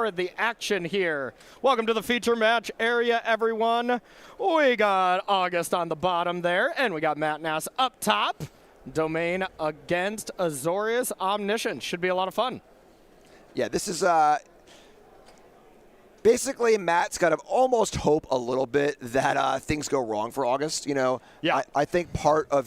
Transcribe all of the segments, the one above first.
for the action here. Welcome to the feature match area, everyone. We got August on the bottom there, and we got Matt Nass up top. Domain against Azorius Omniscience. Should be a lot of fun. Yeah, this is basically Matt's got to almost hope a little bit that things go wrong for August. You know, yeah. I think part of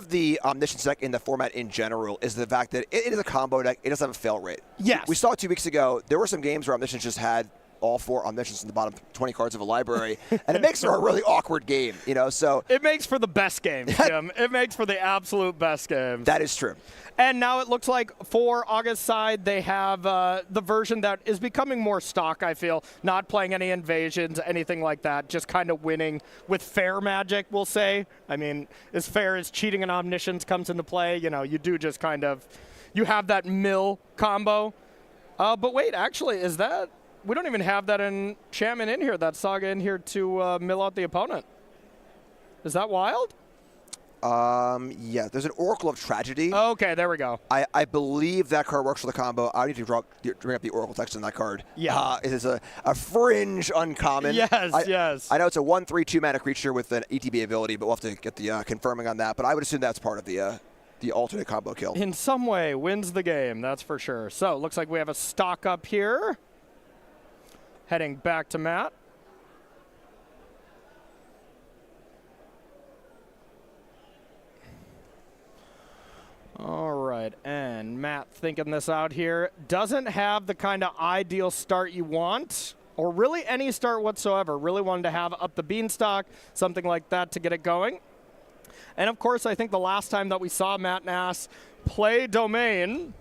the Omniscience deck in the format in general is the fact that it is a combo deck. It doesn't have a fail rate. Yes. We saw it 2 weeks ago. There were some games where Omniscience just had all 4 Omniscience in the bottom 20 cards of a library, and it makes for a really awkward game, you know, so. It makes for the best game, Jim. It makes for the absolute best game. That is true. And now it looks like for August's side, they have the version that is becoming more stock, I feel. Not playing any invasions, anything like that. Just kind of winning with fair magic, we'll say. I mean, as fair as cheating and Omniscience comes into play, you know, you do just kind of, you have that mill combo. But wait, actually, is that, we don't even have that enchantment in here, that saga in here to mill out the opponent. Is that wild? Yeah, there's an Oracle of Tragedy. Okay, there we go. I believe that card works for the combo. I need to bring up the Oracle text in that card. Yeah. It is a fringe uncommon. Yes, yes. I know it's a 1/3 2-mana creature with an ETB ability, but we'll have to get the confirming on that. But I would assume that's part of the alternate combo kill. In some way, wins the game, that's for sure. So, looks like we have a stock up here. Heading back to Matt. All right, and Matt thinking this out here. Doesn't have the kind of ideal start you want, or really any start whatsoever. Really wanted to have up the beanstalk, something like that to get it going. And of course, I think the last time that we saw Matt Nass play Domain,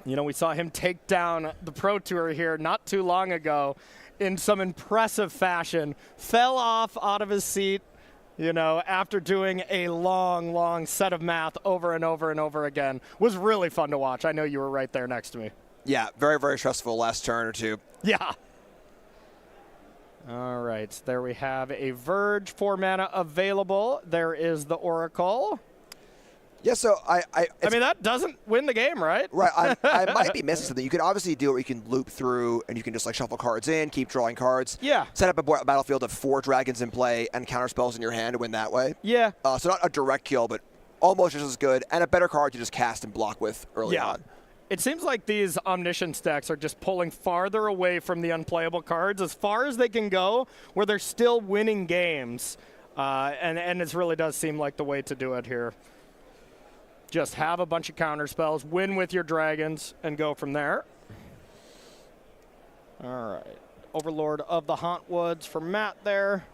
you know, we saw him take down the Pro Tour here not too long ago in some impressive fashion. Fell off out of his seat, you know, after doing a long, long set of math over and over and over again. Was really fun to watch. I know you were right there next to me. Yeah, very, very stressful last turn or two. Yeah. All right, there we have a Verge, 4 mana available. There is the Oracle. Yeah, so I mean, that doesn't win the game, right? Right, I might be missing something. You can obviously do it where you can loop through and you can just like shuffle cards in, keep drawing cards. Yeah. Set up a battlefield of 4 dragons in play and counter spells in your hand to win that way. Yeah. So not a direct kill, but almost just as good and a better card to just cast and block with early on. It seems like these Omniscience decks are just pulling farther away from the unplayable cards as far as they can go, where they're still winning games. And it really does seem like the way to do it here. Just have a bunch of counter spells, win with your dragons, and go from there. All right. Overlord of the Hauntwoods for Matt there.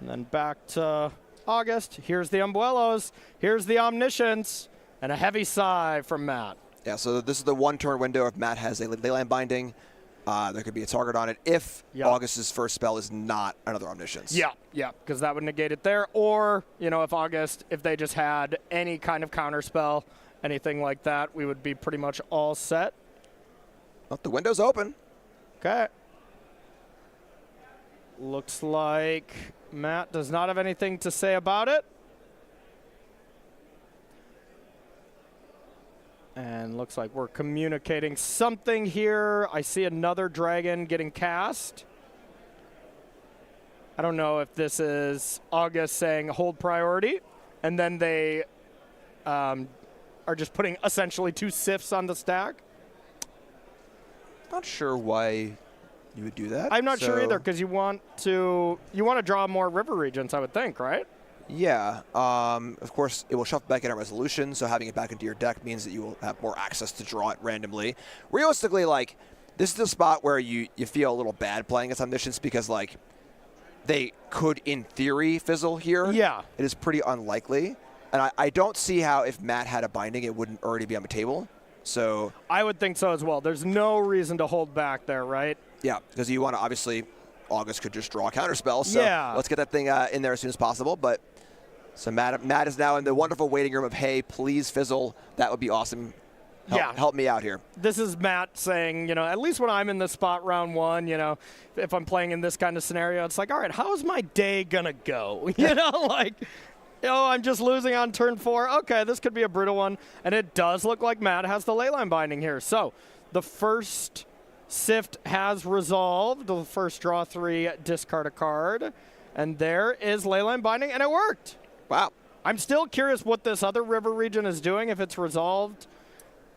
And then back to August. Here's the Umbrellos. Here's the Omniscience. And a heavy sigh from Matt. Yeah, so this is the 1-turn window if Matt has a Leyline Binding. There could be a target on it if August's first spell is not another Omniscience. Yeah, because that would negate it there. Or, you know, if they just had any kind of counter spell, anything like that, we would be pretty much all set. Well, the window's open. Okay. Looks like Matt does not have anything to say about it. And looks like we're communicating something here. I see another dragon getting cast. I don't know if this is August saying hold priority, and then they are just putting essentially 2 Sifs on the stack. Not sure why you would do that. I'm not sure either, because you want to draw more river regents, I would think, right? Yeah, of course, it will shuffle back in a resolution, so having it back into your deck means that you will have more access to draw it randomly. Realistically, like, this is the spot where you feel a little bad playing as Omniscience because, like, they could, in theory, fizzle here. Yeah. It is pretty unlikely. And I don't see how if Matt had a Binding, it wouldn't already be on the table. So I would think so as well. There's no reason to hold back there, right? Yeah, because you want to, obviously, August could just draw a counter spell. So let's get that thing in there as soon as possible. But so Matt is now in the wonderful waiting room of, hey, please fizzle. That would be awesome. Help me out here. This is Matt saying, you know, at least when I'm in this spot round 1, you know, if I'm playing in this kind of scenario, it's like, all right, how's my day going to go? You know, like, oh, I'm just losing on turn 4. Okay, this could be a brutal one. And it does look like Matt has the Leyline Binding here. So The first Sift has resolved. The first draw 3, discard a card. And there is Leyline Binding, and it worked. Wow. I'm still curious what this other river region is doing, if it's resolved.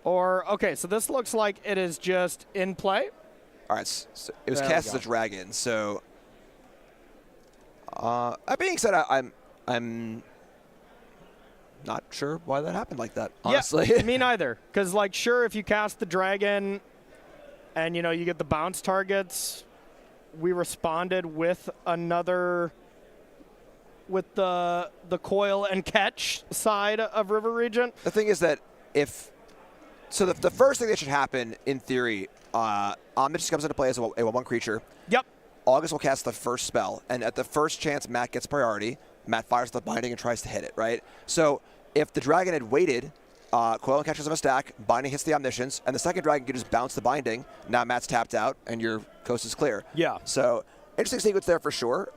Or, okay, so this looks like it is just in play. All right, so it was cast as a dragon. So, that being said, I'm not sure why that happened like that, honestly. Yeah, me neither. Because, like, sure, if you cast the dragon and, you know, you get the bounce targets, we responded with another, with the coil and catch side of River Regent. The thing is that so the first thing that should happen, in theory, Omnis comes into play as a 1/1 creature. Yep. August will cast the first spell, and at the first chance Matt gets priority, Matt fires the binding and tries to hit it, right? So if the dragon had waited, coil and catches on a stack, binding hits the Omniscience, and the second dragon could just bounce the binding. Now Matt's tapped out, and your coast is clear. Yeah. So interesting sequence there for sure.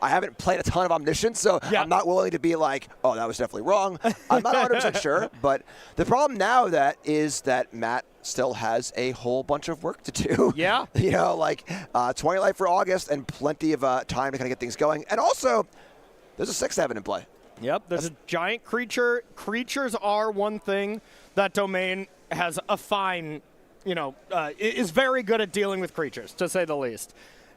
I haven't played a ton of Omniscience, so I'm not willing to be like, oh, that was definitely wrong. I'm not 100% sure, but the problem now is that Matt still has a whole bunch of work to do. Yeah. You know, like 20 life for August and plenty of time to kind of get things going. And also, there's a 6/7 in play. Yep, there's a giant creature. Creatures are one thing that Domain has a fine, you know, is very good at dealing with creatures, to say the least.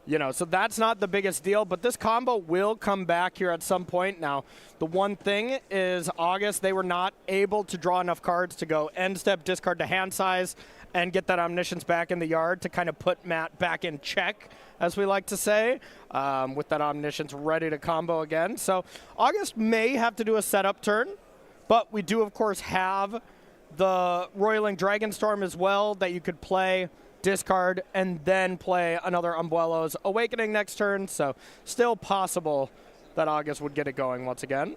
You know, so that's not the biggest deal, but this combo will come back here at some point. Now, the one thing is August, they were not able to draw enough cards to go end step, discard to hand size, and get that Omniscience back in the yard to kind of put Matt back in check, as we like to say, with that Omniscience ready to combo again. So August may have to do a setup turn, but we do, of course, have the Roiling Dragonstorm as well that you could play, discard, and then play another Umbrello's Awakening next turn. So still possible that August would get it going once again.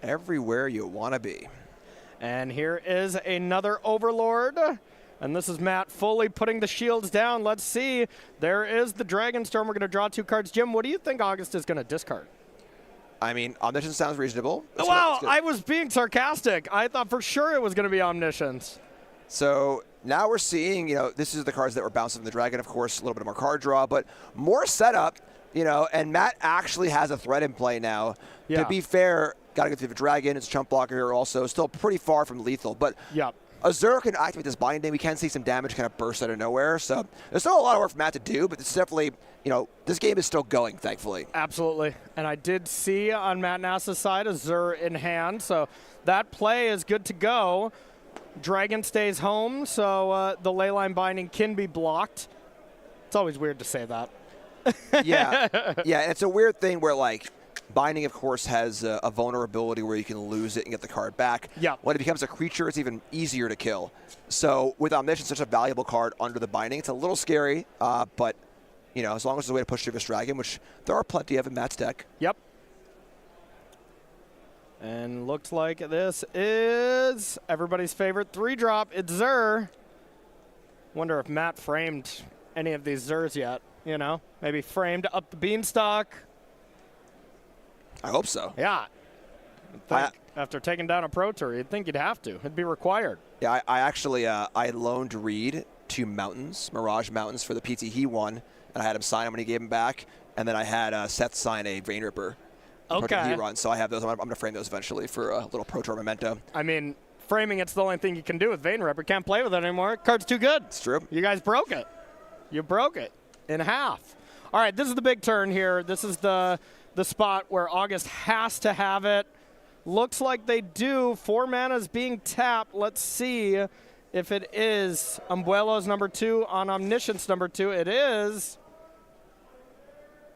Everywhere you want to be. And here is another Overlord. And this is Matt fully putting the shields down. Let's see. There is the Dragonstorm. We're going to draw 2 cards. Jim, what do you think August is going to discard? I mean, Omniscience sounds reasonable. Wow, I was being sarcastic. I thought for sure it was going to be Omniscience. So now we're seeing, you know, this is the cards that were bouncing from the dragon, of course, a little bit more card draw, but more setup, you know, and Matt actually has a threat in play now. Yeah. To be fair, got to get through the dragon. It's a chump blocker here also, still pretty far from lethal, but Azur can activate this binding. We can see some damage kind of burst out of nowhere, so there's still a lot of work for Matt to do, but this is definitely, you know, this game is still going, thankfully. Absolutely. And I did see on Matt Nass's side Azur in hand, so that play is good to go. Dragon stays home, so the Leyline Binding can be blocked. It's always weird to say that. Yeah, it's a weird thing where, like, Binding, of course, has a vulnerability where you can lose it and get the card back. Yeah. When it becomes a creature, it's even easier to kill. So with Omniscience, such a valuable card under the Binding, it's a little scary, but, you know, as long as there's a way to push through this dragon, which there are plenty of in Matt's deck. Yep. And looks like this is everybody's favorite 3-drop. It's Zur. Wonder if Matt framed any of these Zurs yet, you know? Maybe framed up the Beanstalk. I hope so. Yeah. After taking down a Pro Tour, you'd think you'd have to. It'd be required. Yeah, I actually I loaned Reed 2 Mountains, Mirage Mountains, for the PT he won, and I had him sign them when he gave them back, and then I had Seth sign a Rain Ripper. Okay. He runs, so I have those. I'm going to frame those eventually for a little Pro Tour memento. I mean, framing it's the only thing you can do with Vein Ripper. Can't play with it anymore. Card's too good. It's true. You guys broke it. You broke it in half. All right, this is the big turn here. This is the spot where August has to have it. Looks like they do. 4 mana's being tapped. Let's see if it is Umbrello's number 2 on Omniscience number 2. It is.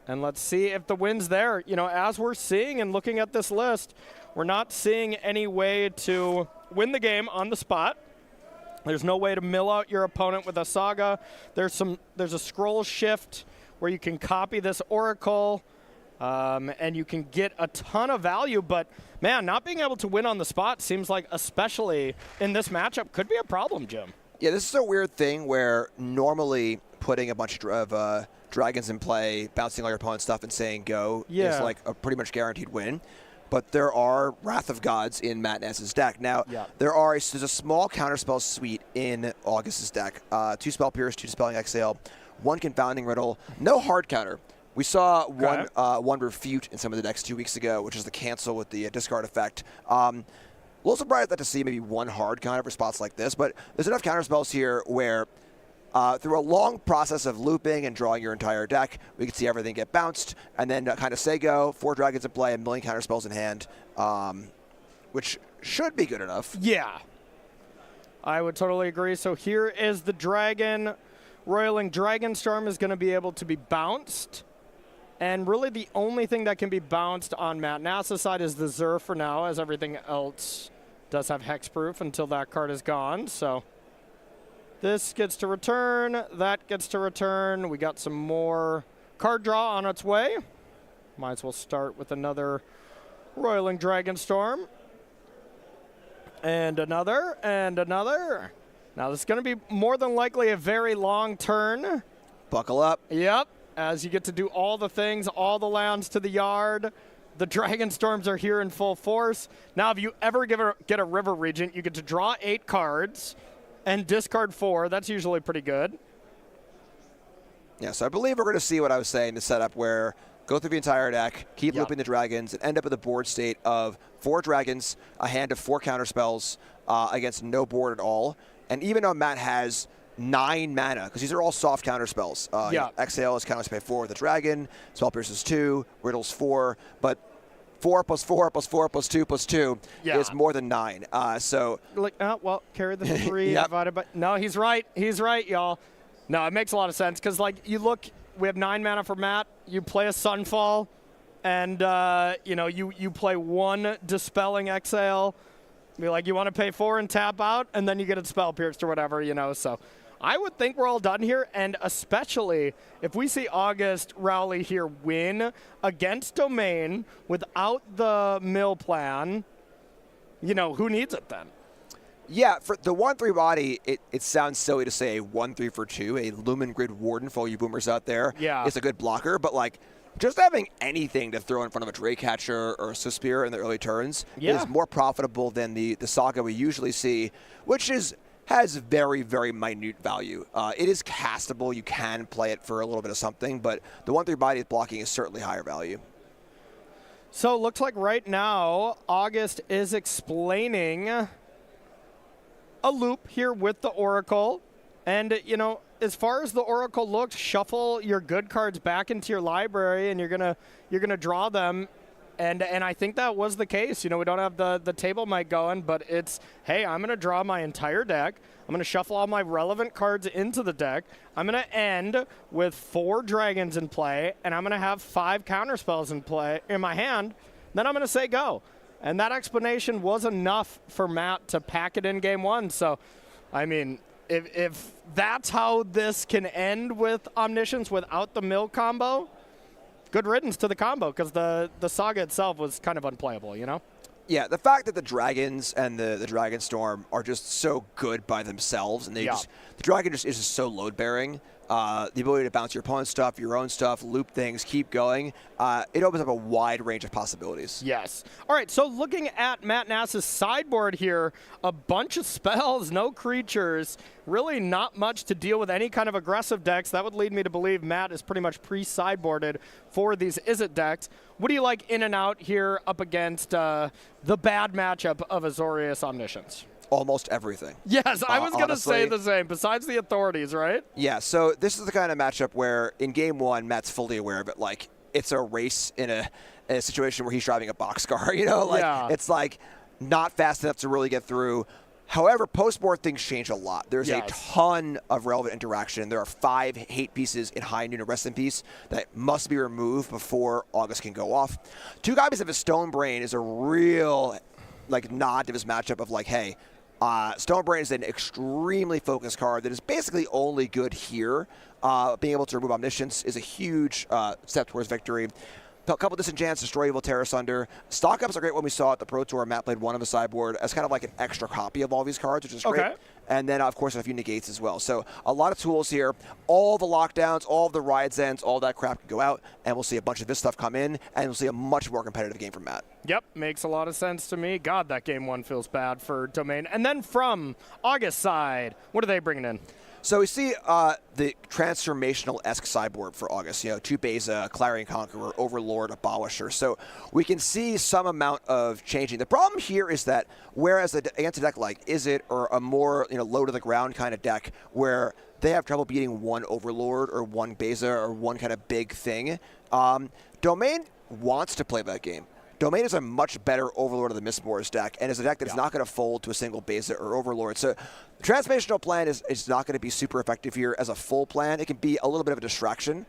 And let's see if the win's there. You know, as we're seeing and looking at this list, we're not seeing any way to win the game on the spot. There's no way to mill out your opponent with a Saga. There's a scroll shift where you can copy this Oracle. And you can get a ton of value, but man, not being able to win on the spot seems like, especially in this matchup, could be a problem, Jim. Yeah, this is a weird thing where normally putting a bunch of dragons in play, bouncing all your opponent's stuff and saying go is like a pretty much guaranteed win. but there are Wrath of Gods in Matt Ness's deck. Now, there's a small counterspell suite in August's deck. 2 Spell Pierce, 2 Dispelling Exhale, 1 Confounding Riddle, no hard counter. We saw one Refute in some of the decks 2 weeks ago, which is the cancel with the discard effect. A little surprised to see maybe 1 hard counter for spots like this, but there's enough counterspells here where through a long process of looping and drawing your entire deck, we can see everything get bounced, and then kind of say go, 4 dragons in play, 1 million counterspells in hand, which should be good enough. Yeah, I would totally agree. So here is the dragon. Roiling Dragonstorm is going to be able to be bounced. And really the only thing that can be bounced on Matt Nass's side is the Zur for now, as everything else does have hexproof until that card is gone. So this gets to return, that gets to return. We got some more card draw on its way. Might as well start with another Roiling Dragonstorm. And another, and another. Now this is going to be more than likely a very long turn. Buckle up. Yep. As you get to do all the things, all the lands to the yard. The Dragonstorms are here in full force. Now, if you ever get a River Regent, you get to draw 8 cards and discard 4. That's usually pretty good. Yeah, so I believe we're going to see what I was saying, the setup where go through the entire deck, keep looping the dragons, and end up with a board state of 4 dragons, a hand of 4 counterspells against no board at all. And even though Matt has 9 mana, because these are all soft counter spells. Exhale is counterspell 4 with a dragon, Spell Pierce is 2, Riddle's 4, but 4 plus 4 plus 4 plus 2 plus 2 is more than 9. So like, well, carry the 3 divided by. No, he's right. He's right, y'all. No, it makes a lot of sense because, like, you look, we have 9 mana for Matt. You play a Sunfall, and you play 1 Dispelling Exhale. Be like, you want to pay 4 and tap out, and then you get a Spell Pierced or whatever, So I would think we're all done here, and especially if we see August Rowley here win against Domain without the mill plan, who needs it then? Yeah, for the 1/3 body, it sounds silly to say a 1/3 for 2, a Lumen Grid Warden for all you boomers out there. Yeah. It's a good blocker, but like, just having anything to throw in front of a Draycatcher or a Suspira in the early turns is more profitable than the Saga we usually see, which has very, very minute value. It is castable. You can play it for a little bit of something, but the 1/3 body blocking is certainly higher value. So it looks like right now, August is explaining a loop here with the Oracle. And, as far as the Oracle looks, shuffle your good cards back into your library, and you're gonna draw them. And I think that was the case. We don't have the table mic going, but it's, hey, I'm going to draw my entire deck. I'm going to shuffle all my relevant cards into the deck. I'm going to end with 4 dragons in play, and I'm going to have 5 counterspells in my hand. Then I'm going to say go. And that explanation was enough for Matt to pack it in game 1. So, I mean, if that's how this can end with Omniscience without the mill combo, good riddance to the combo, because the Saga itself was kind of unplayable, Yeah, the fact that the dragons and the Dragonstorm are just so good by themselves, and the dragon is just so load-bearing. The ability to bounce your opponent's stuff, your own stuff, loop things, keep going. It opens up a wide range of possibilities. Yes. All right, so looking at Matt Nass's sideboard here, a bunch of spells, no creatures, really not much to deal with any kind of aggressive decks. That would lead me to believe Matt is pretty much pre-sideboarded for these Izzet decks. What do you like in and out here up against the bad matchup of Azorius Omniscience? Almost everything. Yes, I was going to say the same, besides the authorities, right? Yeah, so this is the kind of matchup where in game 1, Matt's fully aware of it. Like, it's a race in a situation where he's driving a boxcar, It's like not fast enough to really get through. However, post-board things change a lot. There's a ton of relevant interaction. There are 5 hate pieces in High Noon and Rest in Peace that must be removed before August can go off. 2 copies of his Stone Brain is a real nod to his matchup of hey, Stone Brain is an extremely focused card that is basically only good here. Being able to remove Omniscience is a huge step towards victory. A couple Disenchants, Destroy Evil, Tear Asunder. Stock Up's a great one we saw at the Pro Tour. Matt played one on the sideboard as kind of like an extra copy of all these cards, which is great. and then, of course, a few negates as well. So a lot of tools here. All the lockdowns, all the Riot Zens, all that crap can go out, and we'll see a bunch of this stuff come in, and we'll see a much more competitive game from Matt. Yep, makes a lot of sense to me. God, that game one feels bad for Domain. And then from August side, what are they bringing in? So we see the transformational-esque sideboard for August. 2 Beza, Clarion Conqueror, Overlord, Abolisher. So we can see some amount of changing. The problem here is that whereas against a deck like Izzet or a more low to the ground kind of deck where they have trouble beating one Overlord or one Beza or one kind of big thing, Domain wants to play that game. Domain is a much better Overlord of the Mistborn's deck, and is a deck that's not going to fold to a single Beza or Overlord. So the transformational plan is not going to be super effective here as a full plan. It can be a little bit of a distraction.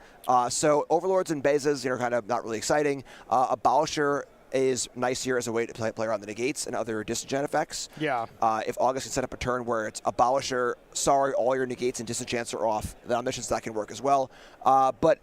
So Overlords and Bezas are kind of not really exciting. Abolisher is nice here as a way to play around the negates and other disenchant effects. Yeah. If August can set up a turn where it's Abolisher, sorry, all your negates and disenchants are off, then Omniscience that can work as well. But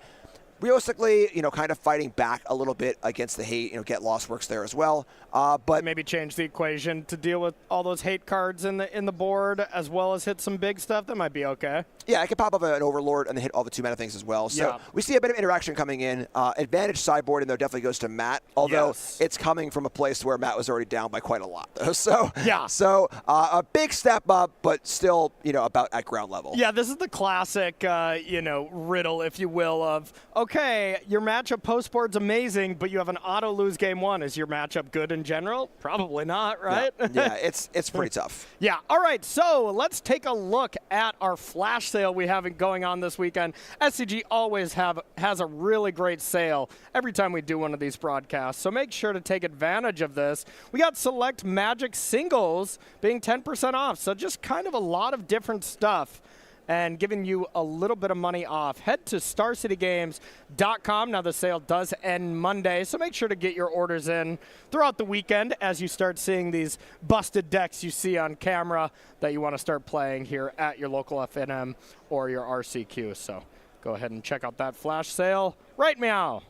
realistically, kind of fighting back a little bit against the hate. Get Lost works there as well. But maybe change the equation to deal with all those hate cards in the board, as well as hit some big stuff. That might be okay. Yeah, I can pop up an Overlord and then hit all the 2-mana things as well. So we see a bit of interaction coming in. Advantage sideboard, and though definitely goes to Matt, although it's coming from a place where Matt was already down by quite a lot, though. So a big step up, but still, about at ground level. Yeah, this is the classic, riddle, if you will, of okay, your matchup post board's amazing, but you have an auto lose game one. Is your matchup good in general? Probably not, right? Yeah, it's pretty tough. Yeah. All right, so let's take a look at our flash sale we have going on this weekend. SCG always has a really great sale every time we do one of these broadcasts, so make sure to take advantage of this. We got select Magic singles being 10% off, so just kind of a lot of different stuff and giving you a little bit of money off. Head to StarCityGames.com. Now, the sale does end Monday, so make sure to get your orders in throughout the weekend as you start seeing these busted decks you see on camera that you want to start playing here at your local FNM or your RCQ. So go ahead and check out that flash sale right meow.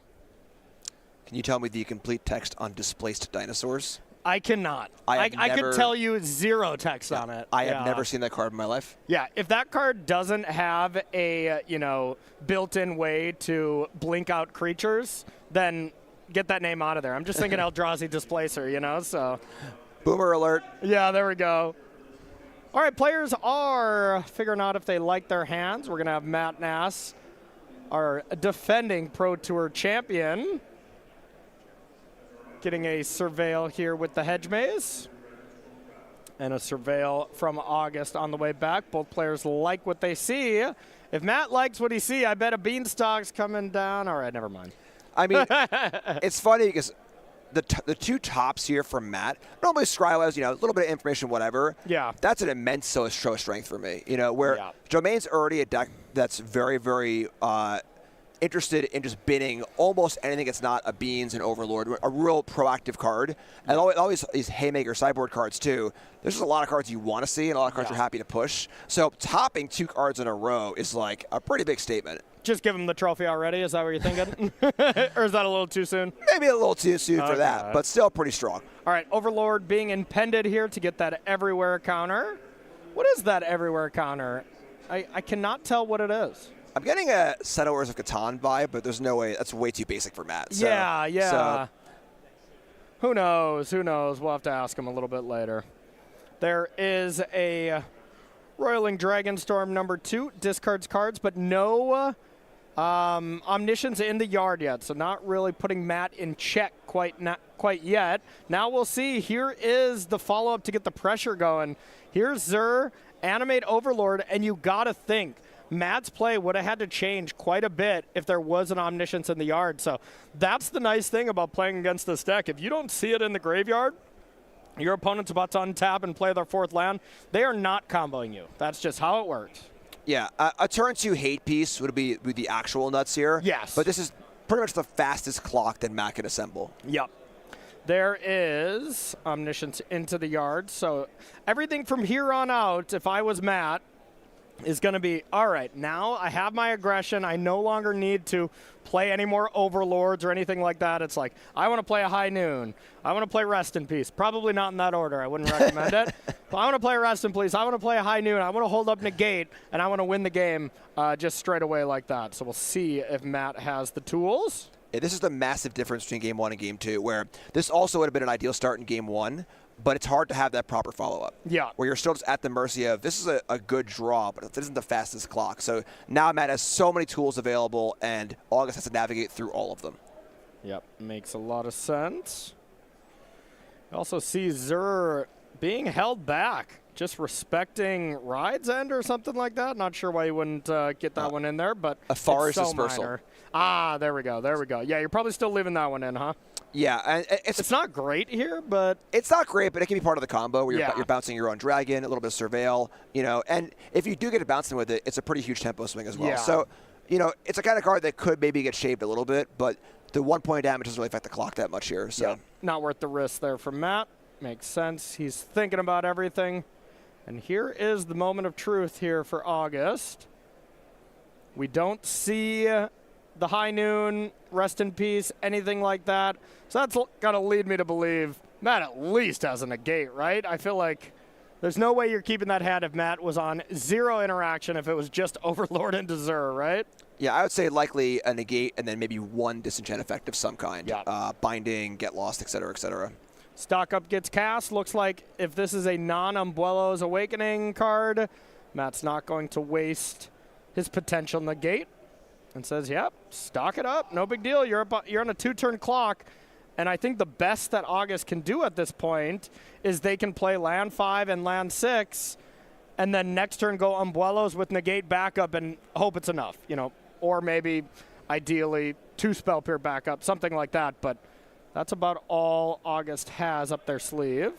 Can you tell me the complete text on displaced dinosaurs? I cannot. I could tell you 0 text on it. I have never seen that card in my life. Yeah, if that card doesn't have a, built-in way to blink out creatures, then get that name out of there. I'm just thinking Eldrazi Displacer, so. Boomer alert. Yeah, there we go. All right, players are figuring out if they like their hands. We're going to have Matt Nass, our defending Pro Tour champion, getting a Surveil here with the Hedge Maze. And a Surveil from August on the way back. Both players like what they see. If Matt likes what he see, I bet a Beanstalk's coming down. All right, never mind. I mean, it's funny because the 2 tops here from Matt, normally Skryla has, a little bit of information, whatever. Yeah. That's an immense show of strength for me, where Domain's already a deck that's very, very interested in just binning almost anything that's not a Beans and Overlord, a real proactive card. And always these Haymaker sideboard cards, too. There's just a lot of cards you want to see and a lot of cards you're happy to push. So topping 2 cards in a row is like a pretty big statement. Just give him the trophy already? Is that what you're thinking? Or is that a little too soon? Maybe a little too soon for that, but still pretty strong. All right, Overlord being impended here to get that everywhere counter. What is that everywhere counter? I cannot tell what it is. I'm getting a Settlers of Catan vibe, but there's no way. That's way too basic for Matt. So, yeah. So. Who knows? We'll have to ask him a little bit later. There is a Roiling Dragonstorm number 2. Discards cards, but no Omniscience in the yard yet, so not really putting Matt in check quite yet. Now we'll see. Here is the follow-up to get the pressure going. Here's Zur, animate Overlord, and you got to think Matt's play would have had to change quite a bit if there was an Omniscience in the yard. So that's the nice thing about playing against this deck. If you don't see it in the graveyard, your opponent's about to untap and play their 4th land, they are not comboing you. That's just how it works. Yeah, a turn 2 hate piece would be the actual nuts here. Yes. But this is pretty much the fastest clock that Matt can assemble. Yep. There is Omniscience into the yard. So everything from here on out, if I was Matt, is going to be, all right, now I have my aggression. I no longer need to play any more Overlords or anything like that. It's like, I want to play a High Noon. I want to play Rest in Peace. Probably not in that order. I wouldn't recommend it. But I want to play Rest in Peace. I want to play a High Noon. I want to hold up Negate, and I want to win the game just straight away like that. So we'll see if Matt has the tools. Yeah, this is the massive difference between Game 1 and Game 2, where this also would have been an ideal start in Game 1, but it's hard to have that proper follow-up. Yeah. Where you're still just at the mercy of, this is a good draw, but it isn't the fastest clock. So now Matt has so many tools available, and August has to navigate through all of them. Yep, makes a lot of sense. I also see Zur being held back, just respecting Ride's End or something like that. Not sure why you wouldn't get that one in there, but a forest it's so dispersal. Minor. Ah, there we go, there we go. Yeah, you're probably still leaving that one in, huh? Yeah, and it's not great here, but it's not great, but it can be part of the combo where yeah. you're bouncing your own dragon, a little bit of surveil, you know, and if you do get it bouncing with it, it's a pretty huge tempo swing as well. Yeah. So, you know, it's a kind of card that could maybe get shaved a little bit, but the 1 point damage doesn't really affect the clock that much here. So, yeah. Not worth the risk there for Matt. Makes sense. He's thinking about everything. And here is the moment of truth here for August. We don't see the High Noon, Rest in Peace, anything like that. So that's got to lead me to believe Matt at least has a negate, right? I feel like there's no way you're keeping that hand if Matt was on 0 interaction, if it was just Overlord and Zur, right? Yeah, I would say likely a negate and then maybe 1 disenchant effect of some kind. Yeah. Binding, get lost, etc., etc. Stock Up gets cast. Looks like if this is a non-Umbuelo's Awakening card, Matt's not going to waste his potential negate. And says, yep, stock it up. No big deal. You're on a 2-turn clock. And I think the best that August can do at this point is they can play land 5 and land 6, and then next turn go Umbuelos with negate backup and hope it's enough, you know, or maybe ideally 2 spell peer backup, something like that. But that's about all August has up their sleeve.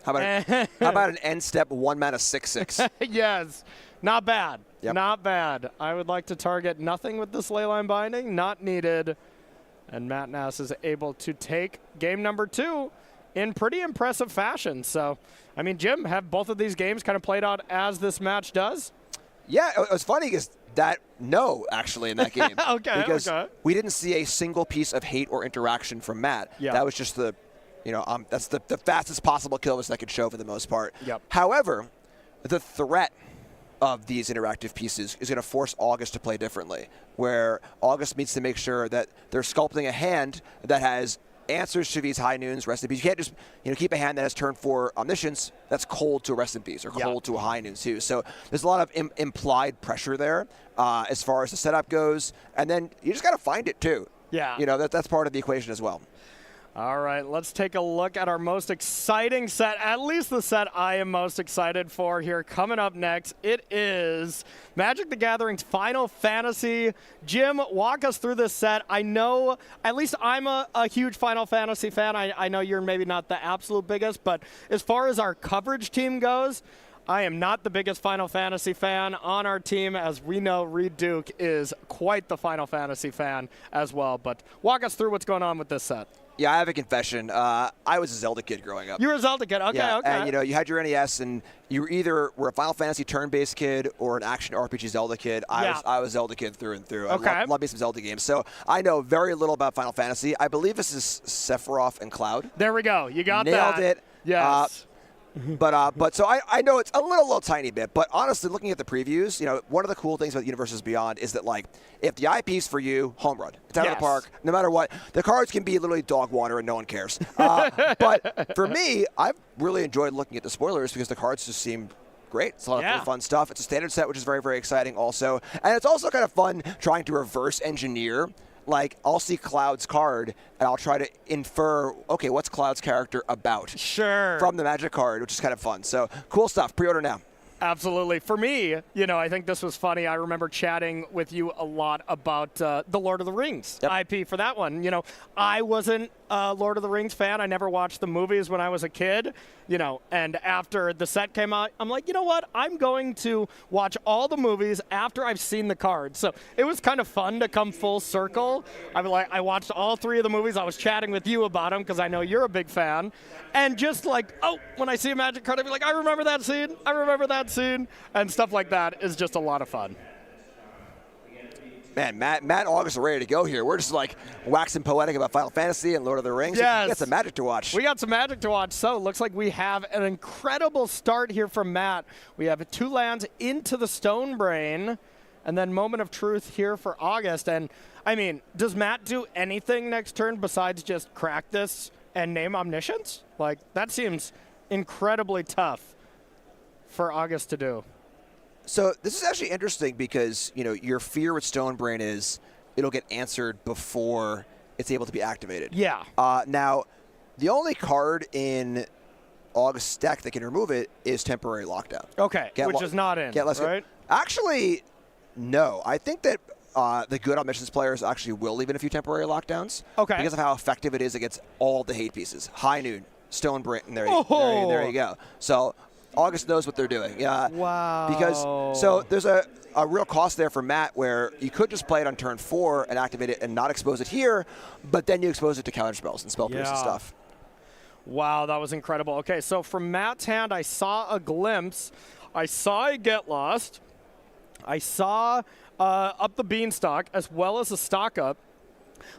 How about an end step 1 mana 6/6? Yes. Not bad. Yep. Not bad. I would like to target nothing with this Leyline Binding. Not needed. And Matt Nass is able to take game number 2 in pretty impressive fashion. So, I mean, Jim, have both of these games kind of played out as this match does? Yeah, it was funny because actually, in that game. Okay, because okay. we didn't see a single piece of hate or interaction from Matt. Yeah. That was just that's the fastest possible kill list I could show for the most part. Yep. However, the threat of these interactive pieces is going to force August to play differently, where August needs to make sure that they're sculpting a hand that has answers to these High Noons, Rest in Peace. You can't just keep a hand that has turn 4 Omniscience that's cold to a Rest in Peace or cold to a High Noon too. So there's a lot of implied pressure there as far as the setup goes, and then you just got to find it too. Yeah. That's part of the equation as well. All right, let's take a look at our most exciting set, at least the set I am most excited for here. Coming up next, it is Magic the Gathering's Final Fantasy. Jim, walk us through this set. I know, at least I'm a huge Final Fantasy fan. I know you're maybe not the absolute biggest, but as far as our coverage team goes, I am not the biggest Final Fantasy fan on our team. As we know, Reed Duke is quite the Final Fantasy fan as well. But walk us through what's going on with this set. Yeah, I have a confession. I was a Zelda kid growing up. You were a Zelda kid, okay, yeah, okay. And you had your NES, and you either were a Final Fantasy turn-based kid or an action RPG Zelda kid. I was Zelda kid through and through. Okay. I love me some Zelda games. So I know very little about Final Fantasy. I believe this is Sephiroth and Cloud. There we go. You got Nailed that. it. Yes. But so I know it's a little tiny bit, but honestly, looking at the previews, one of the cool things about Universes Beyond is that, like, if the IP's for you, home run. It's out of the park, no matter what. The cards can be literally dog water and no one cares. But for me, I've really enjoyed looking at the spoilers because the cards just seem great. It's a lot of really fun stuff. It's a standard set, which is very, very exciting also. And it's also kind of fun trying to reverse engineer. Like, I'll see Cloud's card, and I'll try to infer, okay, what's Cloud's character about? Sure. From the Magic card, which is kind of fun. So, cool stuff. Pre-order now. Absolutely. For me, I think this was funny. I remember chatting with you a lot about the Lord of the Rings IP for that one. I wasn't a Lord of the Rings fan. I never watched the movies when I was a kid, you know, and after the set came out, I'm like, you know what? I'm going to watch all the movies after I've seen the cards. So it was kind of fun to come full circle. I watched all 3 of the movies. I was chatting with you about them because I know you're a big fan. And just like, oh, when I see a Magic card, I'd be like, I remember that scene. I remember that scene. And stuff like that is just a lot of fun. Man, Matt and August are ready to go here. We're just like waxing poetic about Final Fantasy and Lord of the Rings. Yes. We got some Magic to watch. We got some Magic to watch. So it looks like we have an incredible start here from Matt. We have 2 lands into the Stone Brain, and then Moment of Truth here for August. And, I mean, does Matt do anything next turn besides just crack this and name Omniscience? Like, that seems incredibly tough for August to do. So this is actually interesting because, you know, your fear with Stonebrain is it'll get answered before it's able to be activated. Yeah. Now, the only card in August's deck that can remove it is Temporary Lockdown. Okay, which is not in, right? Actually, no. I think that the good Omniscience players actually will leave in a few Temporary Lockdowns. Okay. Because of how effective it is against all the hate pieces. High Noon, Stonebrain, and there you go. So August knows what they're doing. Yeah. Wow. Because so there's a real cost there for Matt where you could just play it on turn 4 and activate it and not expose it here, but then you expose it to counter spells and spell pierce and stuff. Wow, that was incredible. Okay, so from Matt's hand, I saw a glimpse. I saw a Get Lost. I saw Up the Beanstalk as well as a Stock Up.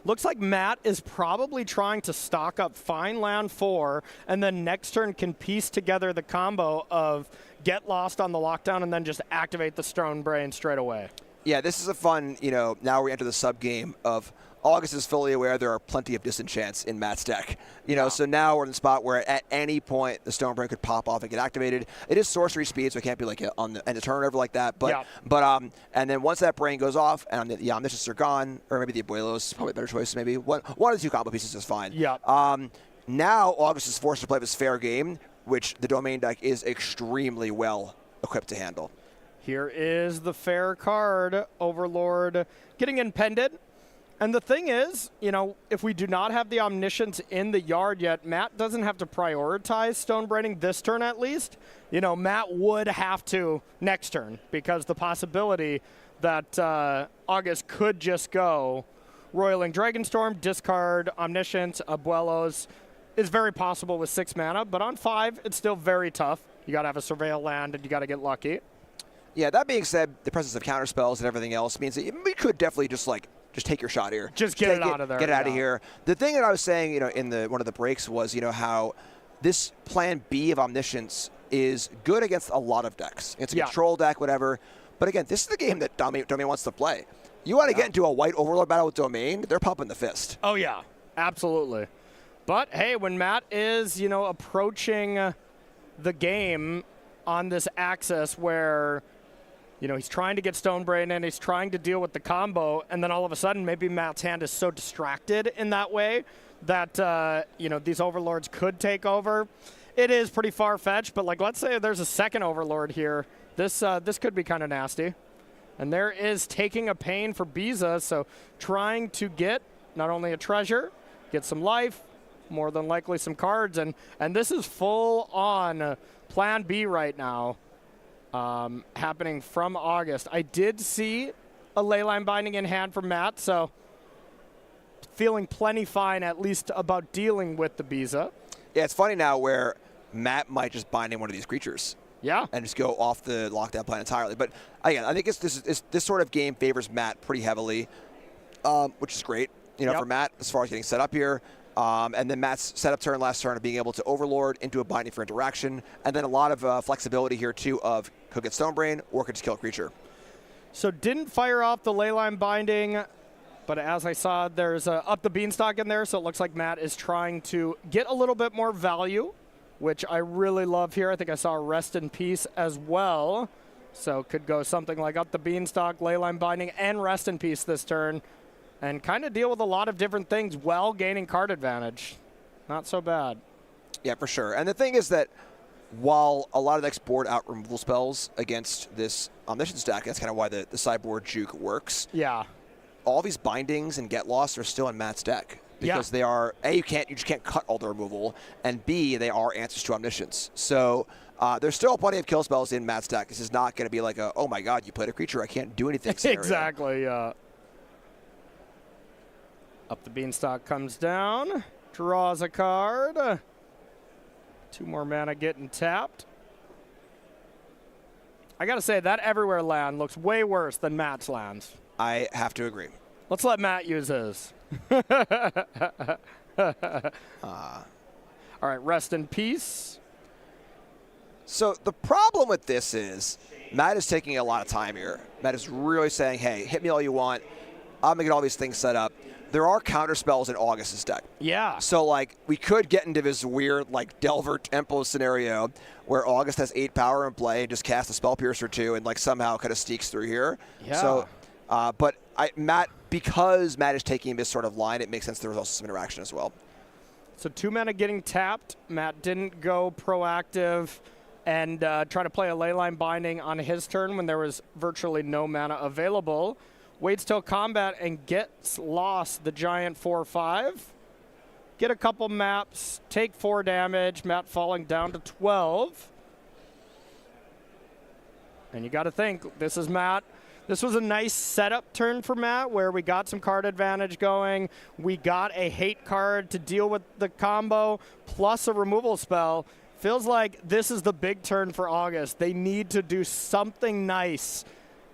Looks like Matt is probably trying to stock up Fine Land 4, and then next turn can piece together the combo of Get Lost on the lockdown and then just activate the Stone Brain straight away. Yeah, this is a fun, you know, now we enter the sub-game of August is fully aware there are plenty of disenchants in Matt's deck. You know, so now we're in the spot where at any point the Stone Brain could pop off and get activated. It is sorcery speed, so it can't be like on the end of turn or like that. But and then once that brain goes off and the Omniscience are gone, or maybe the Abuelos is probably a better choice. Maybe one of the 2 combo pieces is fine. Yeah. Now August is forced to play this fair game, which the Domain deck is extremely well equipped to handle. Here is the fair card, Overlord getting impended. And the thing is, you know, if we do not have the Omniscience in the yard yet, Matt doesn't have to prioritize Stone Braining this turn at least. You know, Matt would have to next turn because the possibility that August could just go Roiling Dragonstorm, discard Omniscience, Abuelos is very possible with 6 mana, but on 5, it's still very tough. You got to have a Surveil land and you got to get lucky. Yeah, that being said, the presence of counter spells and everything else means that we could definitely just take your shot here. Just get it out of there. Get it out of here. The thing that I was saying, you know, in one of the breaks was, you know, how this plan B of Omniscience is good against a lot of decks. It's a control deck, whatever. But again, this is the game that Domain wants to play. You want to get into a white Overlord battle with Domain, they're pumping the fist. Oh, yeah. Absolutely. But, hey, when Matt is, you know, approaching the game on this axis where, you know, he's trying to get Stone Brain in, he's trying to deal with the combo, and then all of a sudden maybe Matt's hand is so distracted in that way that, you know, these Overlords could take over. It is pretty far-fetched, but, like, let's say there's a second Overlord here. This could be kind of nasty. And there is Taking a Pain for Biza, so trying to get not only a treasure, get some life, more than likely some cards, and this is full on Plan B right now. Happening from August. I did see a Leyline Binding in hand from Matt, so feeling plenty fine at least about dealing with the Biza. Yeah, it's funny now where Matt might just bind in one of these creatures. Yeah. And just go off the lockdown plan entirely. But again, I think this sort of game favors Matt pretty heavily, which is great, you know, for Matt as far as getting set up here. And then Matt's setup turn last turn of being able to Overlord into a binding for interaction, and then a lot of flexibility here too of could get Stone Brain or could just kill a creature. So didn't fire off the Leyline Binding, but as I saw, there's Up the Beanstalk in there, so it looks like Matt is trying to get a little bit more value, which I really love here. I think I saw Rest in Peace as well, so could go something like Up the Beanstalk, Leyline Binding, and Rest in Peace this turn. And kind of deal with a lot of different things while gaining card advantage. Not so bad. Yeah, for sure. And the thing is that while a lot of decks board out removal spells against this Omniscience deck, that's kind of why the sideboard juke works. Yeah. All these bindings and Get Lost are still in Matt's deck. because they are you just can't cut all the removal, and B, they are answers to Omniscience. So there's still plenty of kill spells in Matt's deck. This is not going to be like a, oh my god, you played a creature, I can't do anything scenario. Exactly. Up the beanstalk comes down, draws a card. 2 more mana getting tapped. I gotta say, that everywhere land looks way worse than Matt's lands. I have to agree. Let's let Matt use his. All right, rest in peace. So the problem with this is Matt is taking a lot of time here. Matt is really saying, hey, hit me all you want. I'm going to get all these things set up. There are counter spells in August's deck. Yeah. So, like, we could get into this weird, like, Delver Tempo scenario where August has 8 power in play and just casts a Spell Piercer 2 and, like, somehow kind of sneaks through here. Yeah. So, but because Matt is taking this sort of line, it makes sense there was also some interaction as well. So 2 mana getting tapped. Matt didn't go proactive and try to play a Leyline Binding on his turn when there was virtually no mana available. Waits till combat and gets lost the giant 4/5. Get a couple maps, take 4 damage. Matt falling down to 12. And you got to think, this is Matt. This was a nice setup turn for Matt where we got some card advantage going. We got a hate card to deal with the combo plus a removal spell. Feels like this is the big turn for August. They need to do something nice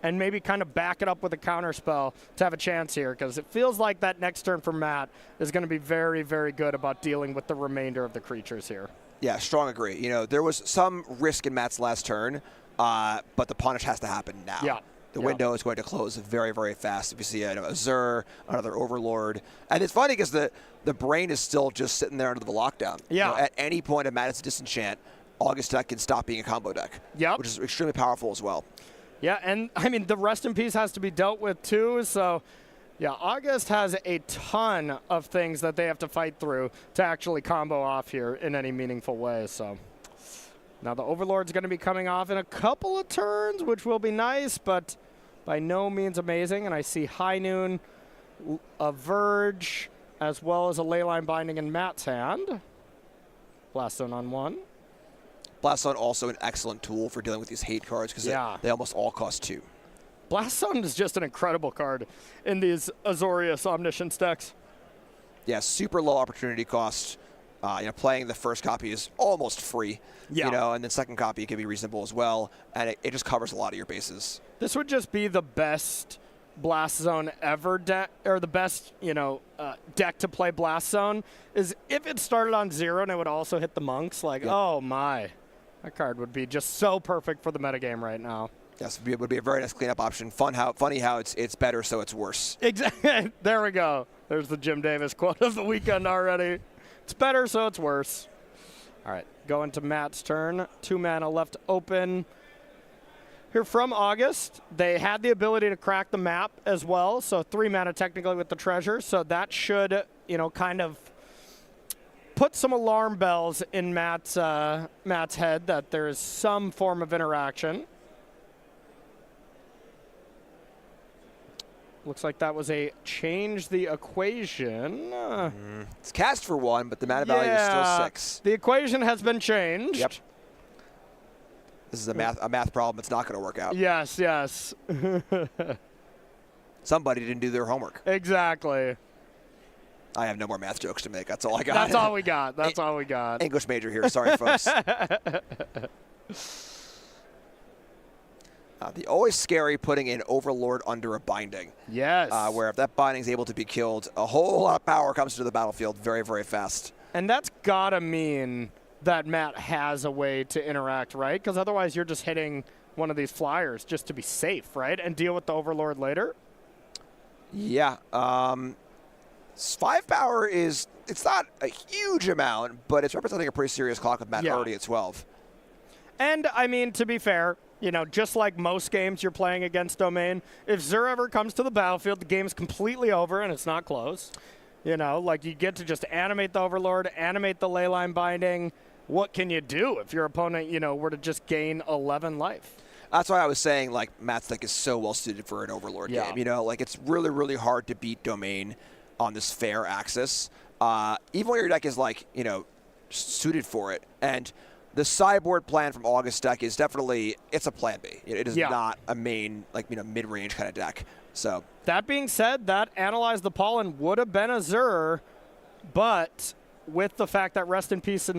and maybe kind of back it up with a counter spell to have a chance here, because it feels like that next turn for Matt is going to be very, very good about dealing with the remainder of the creatures here. Yeah, strong agree. You know, there was some risk in Matt's last turn, but the punish has to happen now. Yeah. The window is going to close very, very fast. If you see a Azur, another Overlord. And it's funny because the brain is still just sitting there under the lockdown. Yeah. You know, at any point of Matt's disenchant, August deck can stop being a combo deck. Yep. Which is extremely powerful as well. Yeah, and I mean, the rest in peace has to be dealt with too. So, yeah, August has a ton of things that they have to fight through to actually combo off here in any meaningful way. So, now the Overlord's going to be coming off in a couple of turns, which will be nice, but by no means amazing. And I see High Noon, a Verge, as well as a Leyline Binding in Matt's hand. Blast Zone on 1. Blast Zone also an excellent tool for dealing with these hate cards because they almost all cost 2. Blast Zone is just an incredible card in these Azorius Omniscience decks. Yeah, super low opportunity cost. Playing the first copy is almost free. Yeah. You know, and the second copy can be reasonable as well, and it just covers a lot of your bases. This would just be the best Blast Zone ever deck, or the best, deck to play Blast Zone, is if it started on 0 and it would also hit the monks. Like, oh my. That card would be just so perfect for the metagame right now. Yes, it would be a very nice cleanup option. Funny how it's better, so it's worse. Exactly. There we go. There's the Jim Davis quote of the weekend already. It's better, so it's worse. All right, going to Matt's turn. 2 mana left open. Here from August, they had the ability to crack the map as well, so 3 mana technically with the treasure. So that should, kind of put some alarm bells in Matt's head that there is some form of interaction. Looks like that was a change the equation. It's cast for 1, but the mana value is still 6. The equation has been changed. Yep. This is a math problem. It's not going to work out. Yes. Somebody didn't do their homework. Exactly. I have no more math jokes to make. That's all I got. That's all we got. That's all we got. English major here. Sorry, folks. The always scary putting in Overlord under a binding. Yes. Where if that binding is able to be killed, a whole lot of power comes to the battlefield very, very fast. And that's got to mean that Matt has a way to interact, right? Because otherwise you're just hitting one of these flyers just to be safe, right? And deal with the Overlord later? Yeah. 5 power it's not a huge amount, but it's representing a pretty serious clock with Matt already at 12. And, I mean, to be fair, just like most games you're playing against Domain, if Zur ever comes to the battlefield, the game's completely over and it's not close. You get to just animate the Overlord, animate the Leyline Binding. What can you do if your opponent, were to just gain 11 life? That's why I was saying, Matt's deck is so well suited for an Overlord game. It's really, really hard to beat Domain on this fair axis. even when your deck is like, suited for it. And the sideboard plan from August deck is definitely, it's a plan B. It is not a main, mid-range kind of deck. So that being said, that Analyze the Pollen would have been Azur, but with the fact that Rest in Peace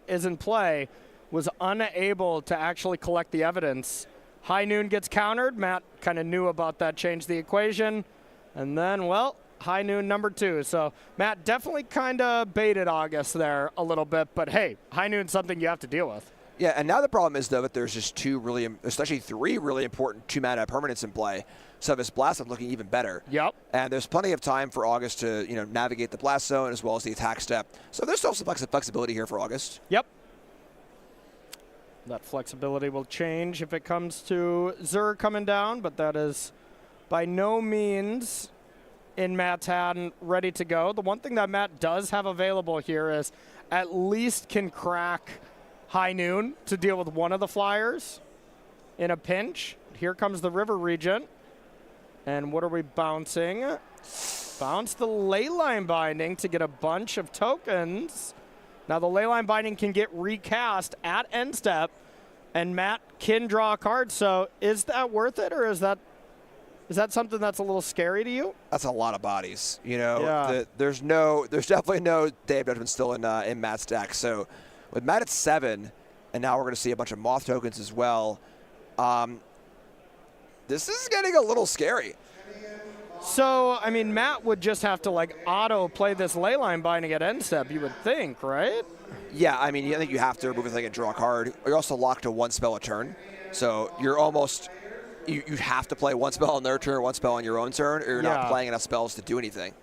is in play, was unable to actually collect the evidence. High Noon gets countered. Matt kind of knew about that, changed the equation. And then, well, High Noon number 2. So Matt definitely kind of baited August there a little bit, but hey, High Noon's something you have to deal with. Yeah, and now the problem is, though, that there's just especially 3 really important 2-mana permanents in play. So this Blast Zone looking even better. Yep. And there's plenty of time for August to, navigate the Blast Zone as well as the attack step. So there's still some flexibility here for August. Yep. That flexibility will change if it comes to Zur coming down, but that is by no means in Matt's hand ready to go. The one thing that Matt does have available here is at least can crack High Noon to deal with one of the flyers in a pinch. Here comes the River Regent. And what are we bouncing? Bounce the Leyline Binding to get a bunch of tokens. Now the Leyline Binding can get recast at end step, and Matt can draw a card. So is that worth it, or is that something that's a little scary to you? That's a lot of bodies. There's definitely no Day of Judgment still in Matt's deck. So with Matt at 7, and now we're going to see a bunch of Moth tokens as well. This is getting a little scary. So, I mean, Matt would just have to, auto play this Leyline Binding at end step, you would think, right? Yeah, I mean, I think you have to remove a thing and draw a card. You're also locked to 1 spell a turn. So you're almost, you have to play 1 spell on their turn, 1 spell on your own turn, or you're not playing enough spells to do anything.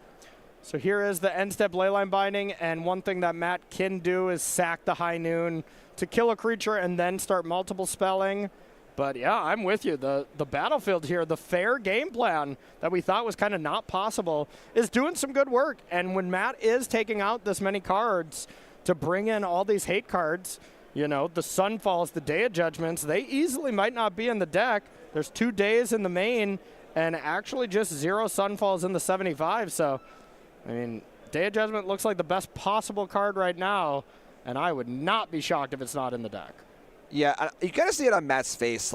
So here is the end step Leyline Binding, and one thing that Matt can do is sack the High Noon to kill a creature and then start multiple spelling. But yeah, I'm with you. The battlefield here, the fair game plan that we thought was kind of not possible, is doing some good work. And when Matt is taking out this many cards to bring in all these hate cards, the Sunfalls, the Day of Judgments, they easily might not be in the deck. There's 2 days in the main, and actually just 0 Sunfalls in the 75. So, I mean, Day of Judgment looks like the best possible card right now, and I would not be shocked if it's not in the deck. Yeah, you kind of see it on Matt's face.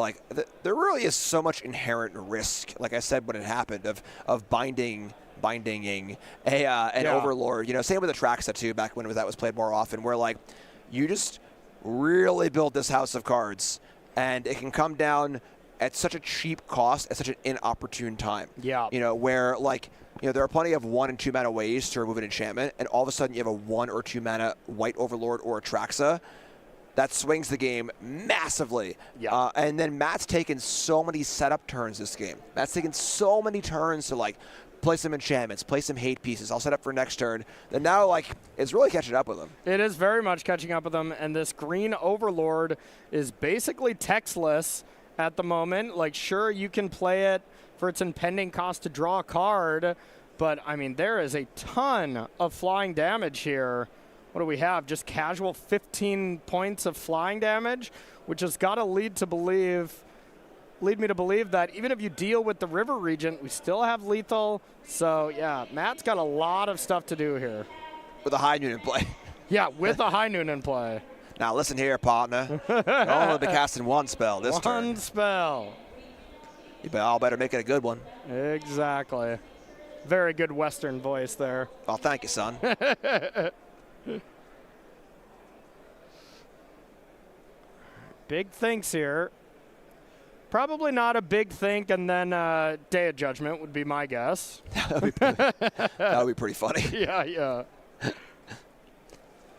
There really is so much inherent risk, like I said when it happened, of binding an Overlord. Same with the Traxa too, back when that was played more often, where you just really build this house of cards, and it can come down at such a cheap cost at such an inopportune time. Yeah. Where there are plenty of 1 and 2 mana ways to remove an enchantment, and all of a sudden you have a 1 or 2 mana White Overlord or a Traxa. That swings the game massively. Yeah. And then Matt's taken so many setup turns this game. Matt's taken so many turns to play some enchantments, play some hate pieces. I'll set up for next turn. Then now it's really catching up with him. It is very much catching up with him. And this green Overlord is basically textless at the moment. Sure, you can play it for its impending cost to draw a card, but I mean, there is a ton of flying damage here. What do we have? Just casual 15 points of flying damage, which has got to lead me to believe that even if you deal with the River Regent, we still have lethal. So yeah, Matt's got a lot of stuff to do here. With a High Noon in play. Yeah, with a High Noon in play. Now listen here, partner. You'll only be casting 1 spell this turn. 1 spell. You all better make it a good one. Exactly. Very good Western voice there. Oh, thank you, son. Big thinks here. Probably not a big think, and then Day of Judgment would be my guess. That would be pretty funny. Yeah.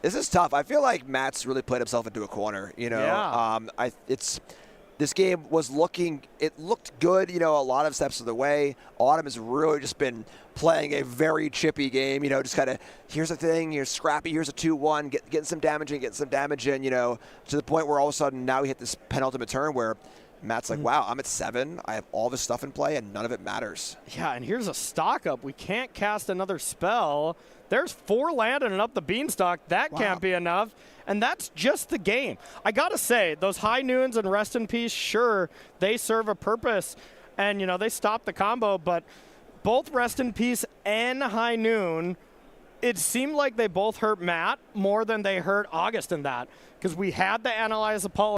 This is tough. I feel like Matt's really played himself into a corner. Yeah. This game looked good, a lot of steps of the way. Autumn has really just been playing a very chippy game, just kind of, here's a thing, here's scrappy, here's a 2-1, getting some damage in, to the point where all of a sudden now we hit this penultimate turn where Matt's like, wow, I'm at 7, I have all this stuff in play, and none of it matters. Yeah, and here's a stock up. We can't cast another spell. There's 4 land and up the beanstalk. That can't be enough. And that's just the game. I got to say, those High Noons and Rest in Peace, sure, they serve a purpose. And, they stop the combo. But both Rest in Peace and High Noon it seemed like they both hurt Matt more than they hurt August in that, because we had to analyze the policy.